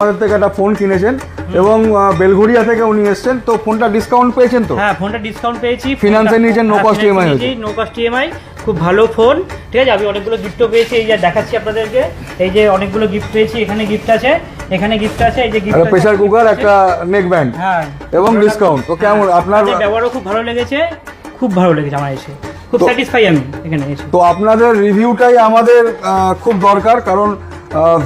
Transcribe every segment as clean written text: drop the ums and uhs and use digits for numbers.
আমাদের থেকে একটা ফোন কিনেছেন এবং বেলঘড়িয়া থেকে উনি এসেছেন, তো ফোনটা ডিসকাউন্ট পেয়েছেন তো? হ্যাঁ, ফোনটা ডিসকাউন্ট পেয়েছি। ফিনান্সে নিয়েছেন, নো কস্ট ইএমআই হয়েছে। নো কস্ট ইএমআই, খুব ভালো ফোন। ঠিক আছে, আমি অনেকগুলো গিফটও পেয়েছি, এই যে দেখাচ্ছি আপনাদেরকে। এই যে অনেকগুলো গিফট পেয়েছি, এখানে গিফট আছে, এখানে গিফট আছে, এই যে গিফট আছে, প্রেসার কুকার, একটা নেক ব্যান্ড, হ্যাঁ, এবং ডিসকাউন্ট। তো কেমন আপনার ব্যবহারও খুব ভালো লেগেছে, খুব ভালো লেগেছে আমার এসে, খুব স্যাটিসফাই আমি এখানে এসে। তো আপনাদের রিভিউটাই আমাদের খুব দরকার, কারণ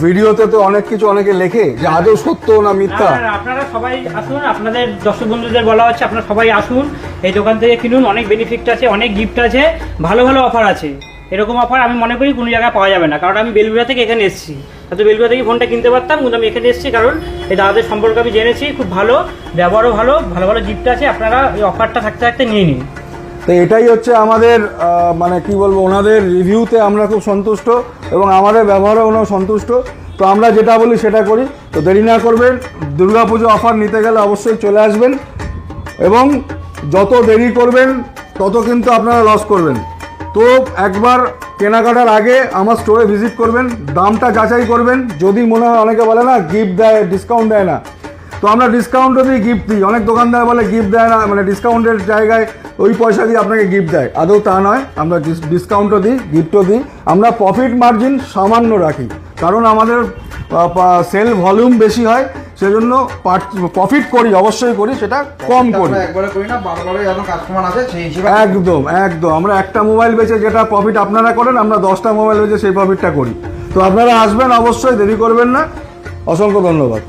ভিডিওতে তো অনেক কিছু অনেকে লেখে যে আদৌ সত্য না মিথ্যা। আপনারা সবাই আসুন, আপনাদের দর্শক বন্ধুদের বলা হচ্ছে আপনারা সবাই আসুন, এই দোকান থেকে কিনুন, অনেক বেনিফিট আছে, অনেক গিফট আছে, ভালো ভালো অফার আছে। এরকম অফার আমি মনে করি কোনো জায়গায় পাওয়া যাবে না, কারণ আমি বেলগুড়া থেকে এখানে এসেছি। হয়তো বেলগুড়া থেকে ফোনটা কিনতে পারতাম, কিন্তু আমি এখানে এসেছি কারণ এই দাদাদের সম্পর্কে আমি জেনেছি, খুব ভালো ব্যবহারও, ভালো ভালো ভালো গিফট আছে। আপনারা এই অফারটা থাকতে থাকতে নিয়ে নিন। তো এটাই হচ্ছে আমাদের মানে কি বলবো, ওনাদের রিভিউতে আমরা খুব সন্তুষ্ট এবং আমাদের ব্যবহারে ওনারা সন্তুষ্ট। তো আমরা যেটা বলি সেটা করি। তো দেরি না করবেন, দুর্গাপুজো অফার নিতে গেলে অবশ্যই চলে আসবেন, এবং যত দেরি করবেন তত কিন্তু আপনারা লস করবেন। তো একবার কেনাকাটার আগে আমার স্টোরে ভিজিট করবেন, দামটা যাচাই করবেন। যদি মনে হয়, অনেকে বলে না গিফট দেয়, ডিসকাউন্ট দেয় না, তো আমরা ডিসকাউন্টও দিই, গিফট দিই। অনেক দোকানদার বলে গিফট দেয় না, মানে ডিসকাউন্টের জায়গায় ওই পয়সা দিয়ে আপনাকে গিফট দেয়, আদৌ তা নয়। আমরা ডিসকাউন্টও দিই, গিফটও দিই। আমরা প্রফিট মার্জিন সামান্য রাখি, কারণ আমাদের সেল ভলিউম বেশি হয়, সেজন্য প্রফিট করি, অবশ্যই করি, সেটা কম করি, একবারে করি না, বারবারে যখন কাস্টমার আসে সেই হিসেবে। একদম একদম। আমরা একটা মোবাইল বেচে যেটা প্রফিট আপনারা করেন, আমরা 10টা মোবাইল বেচে সেই প্রফিটটা করি। তো আপনারা আসবেন, অবশ্যই দেরি করবেন না। অসংখ্য ধন্যবাদ।